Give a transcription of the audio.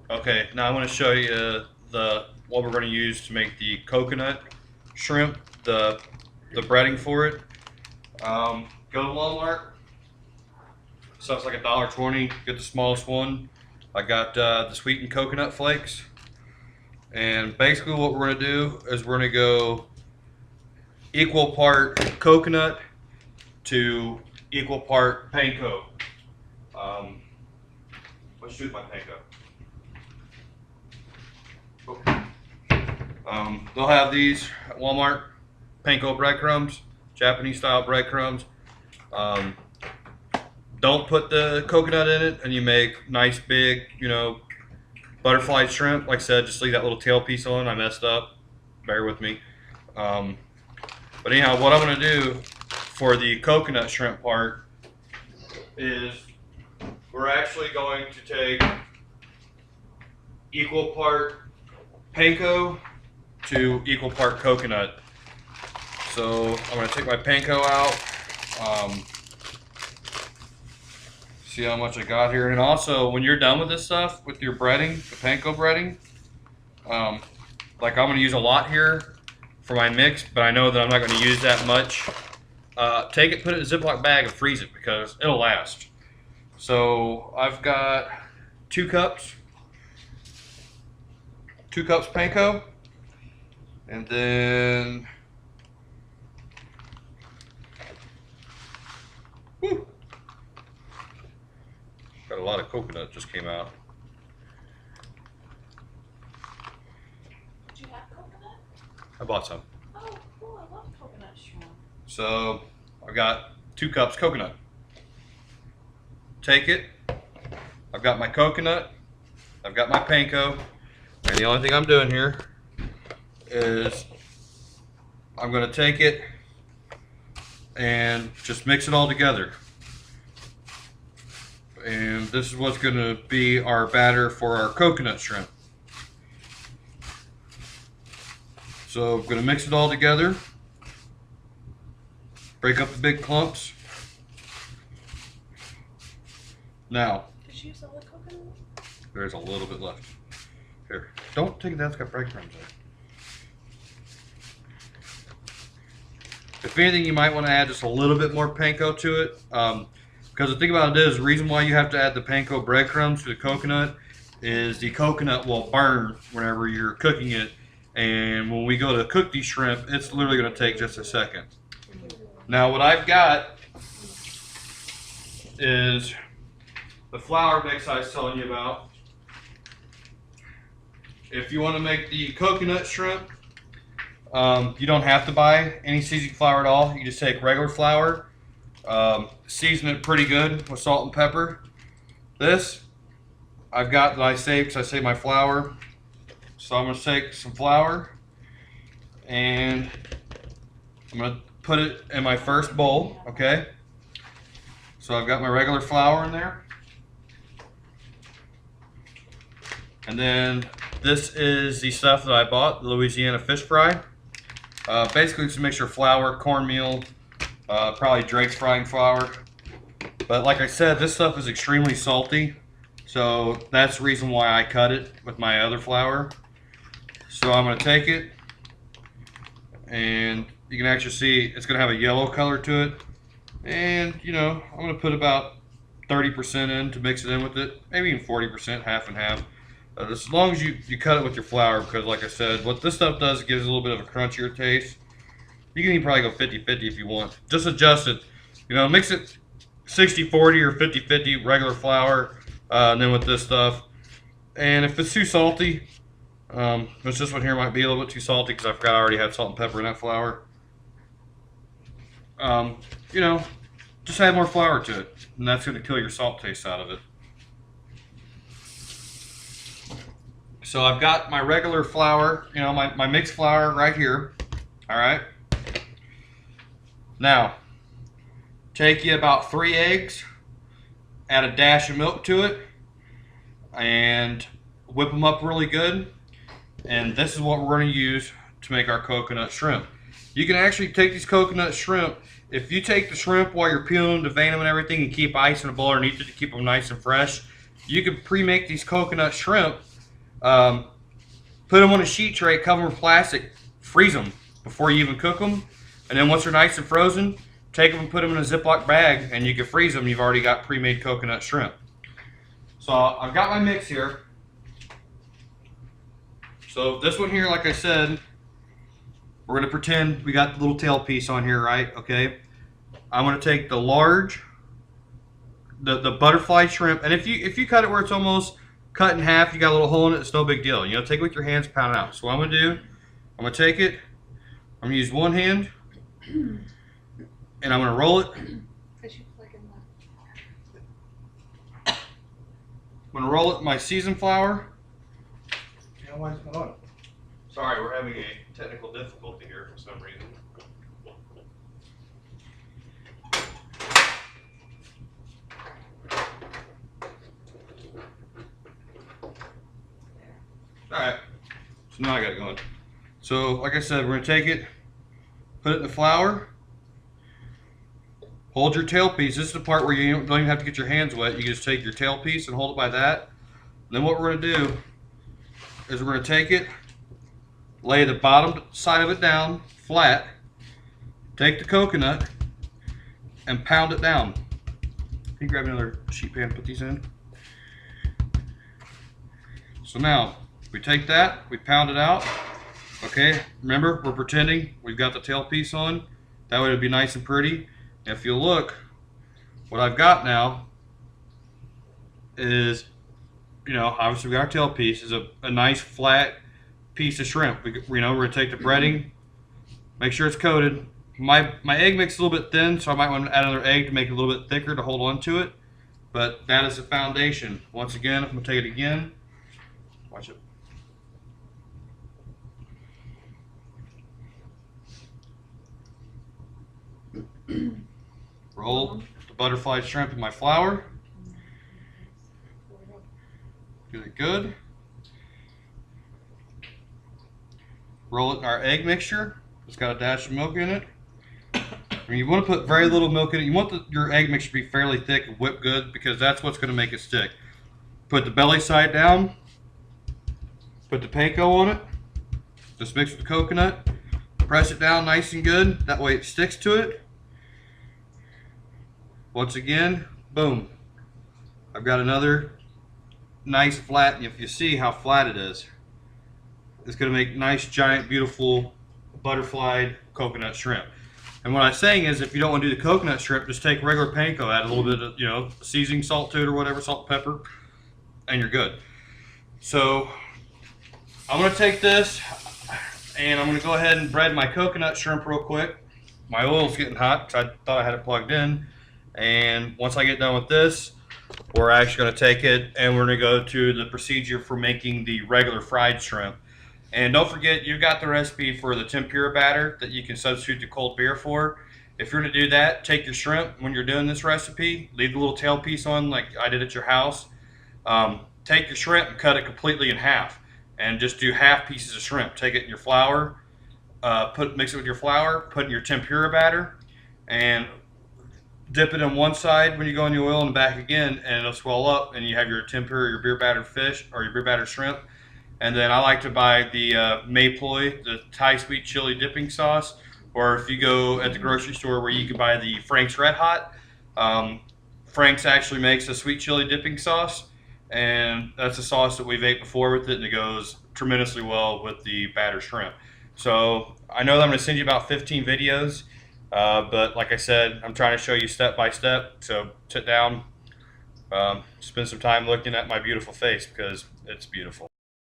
Okay, now I'm going to show you what we're going to use to make the coconut shrimp, the breading for it. Go to Walmart. Stuff's like $1.20. Get the smallest one. I got the sweetened coconut flakes. And basically what we're going to do is we're going to go equal part coconut to equal part panko. Let's shoot my panko. They'll have these at Walmart, panko breadcrumbs, Japanese style breadcrumbs. Don't put the coconut in it, and you make nice big, butterfly shrimp. Like I said, just leave that little tail piece on. I messed up. Bear with me. But anyhow, what I'm going to do for the coconut shrimp part is we're actually going to take equal part panko to equal part coconut. So I'm going to take my panko out. See how much I got here. And also, when you're done with this stuff, with your breading, the panko breading, like I'm going to use a lot here for my mix, but I know that I'm not going to use that much. Take it, put it in a Ziploc bag, and freeze it because it'll last. So I've got 2 cups panko, and then whew, got a lot of coconut just came out. Did you have coconut? I bought some. Oh, cool. I love coconut shrimp. So I've got 2 cups coconut. Take it. I've got my coconut. I've got my panko. And the only thing I'm doing here is I'm going to take it and just mix it all together. And this is what's going to be our batter for our coconut shrimp. So I'm going to mix it all together. Break up the big clumps. Now, Did you use all the coconut? there's a little bit left. Here, don't take that, it's got breadcrumbs in it. If anything, you might want to add just a little bit more panko to it. Because the thing about it is, the reason why you have to add the panko breadcrumbs to the coconut is the coconut will burn whenever you're cooking it. And when we go to cook these shrimp, it's literally going to take just a second. Now what I've got is the flour mix I was telling you about. If you want to make the coconut shrimp, you don't have to buy any seasoning flour at all. You just take regular flour, season it pretty good with salt and pepper. This I've got that I saved because I saved my flour. So I'm going to take some flour and I'm going to put it in my first bowl, okay? So I've got my regular flour in there. And then this is the stuff that I bought, the Louisiana fish fry. Basically it's a mixture of flour, cornmeal, probably Drake's frying flour. But like I said, this stuff is extremely salty. So that's the reason why I cut it with my other flour. So I'm going to take it, and you can actually see it's going to have a yellow color to it. And, I'm going to put about 30% in to mix it in with it. Maybe even 40%, half and half. As long as you cut it with your flour, because like I said, what this stuff does, it gives it a little bit of a crunchier taste. You can even probably go 50-50 if you want. Just adjust it. Mix it 60-40 or 50-50 regular flour, and then with this stuff. And if it's too salty, this one here might be a little bit too salty because I forgot I already had salt and pepper in that flour. Just add more flour to it, and that's going to kill your salt taste out of it. So I've got my regular flour, my mixed flour right here. All right. Now, take you about 3 eggs, add a dash of milk to it, and whip them up really good. And this is what we're going to use to make our coconut shrimp. You can actually take these coconut shrimp. If you take the shrimp while you're peeling, deveining them and everything, and keep ice in a bowl underneath it to keep them nice and fresh, you can pre-make these coconut shrimp Put them on a sheet tray, cover them with plastic, freeze them before you even cook them. And then once they're nice and frozen, take them and put them in a Ziploc bag, and you can freeze them. You've already got pre-made coconut shrimp. So I've got my mix here. So this one here, like I said, we're going to pretend we got the little tail piece on here, right? Okay. I'm going to take the large, the butterfly shrimp, and if you cut it where it's almost cut in half, you got a little hole in it, it's no big deal. You know, take it with your hands, pound it out. So what I'm going to do, I'm going to take it, I'm going to use one hand, and I'm going to roll it. I'm going to roll it in my seasoned flour. Yeah, why is it not on? Sorry, we're having a technical difficulty here for some reason. Alright, so now I got it going. So, like I said, we're going to take it, put it in the flour, hold your tail piece. This is the part where you don't even have to get your hands wet. You can just take your tail piece and hold it by that. And then what we're going to do is we're going to take it, lay the bottom side of it down flat, take the coconut, and pound it down. Can you grab another sheet pan and put these in? So now, we take that, we pound it out. Okay, remember, we're pretending we've got the tail piece on. That way it'll be nice and pretty. And if you look, what I've got now is, you know, obviously we got our tail piece, is a nice flat piece of shrimp. We're going to take the breading, make sure it's coated. My egg mix is a little bit thin, so I might want to add another egg to make it a little bit thicker to hold on to it. But that is the foundation. Once again, I'm going to take it again. Watch it. Roll the butterfly shrimp in my flour. Get it good. Roll it in our egg mixture. It's got a dash of milk in it. And you want to put very little milk in it. You want your egg mixture to be fairly thick and whipped good, because that's what's going to make it stick. Put the belly side down. Put the panko on it. Just mix with the coconut. Press it down nice and good. That way it sticks to it. Once again, boom. I've got another nice flat, and if you see how flat it is, it's going to make nice, giant, beautiful butterfly coconut shrimp. And what I'm saying is, if you don't want to do the coconut shrimp, just take regular panko, add a little bit of, you know, seasoning salt to it or whatever, salt and pepper, and you're good. So I'm going to take this, and I'm going to go ahead and bread my coconut shrimp real quick. My oil's getting hot because I thought I had it plugged in. And once I get done with this, we're actually going to take it and we're going to go to the procedure for making the regular fried shrimp. And don't forget, you've got the recipe for the tempura batter that you can substitute the cold beer for. If you're going to do that, take your shrimp when you're doing this recipe, leave the little tail piece on like I did at your house. Take your shrimp and cut it completely in half, and just do half pieces of shrimp. Take it in your flour, mix it with your flour, put in your tempura batter, and dip it on one side when you go in the oil and back again, and it'll swell up, and you have your tempura, your beer battered fish, or your beer battered shrimp. And then I like to buy the Mayploy, the Thai sweet chili dipping sauce, or if you go at the grocery store where you can buy the Frank's Red Hot, Frank's actually makes a sweet chili dipping sauce, and that's a sauce that we've ate before with it, and it goes tremendously well with the battered shrimp. So I know that I'm going to send you about 15 videos. But like I said, I'm trying to show you step by step. So sit down, spend some time looking at my beautiful face, because it's beautiful.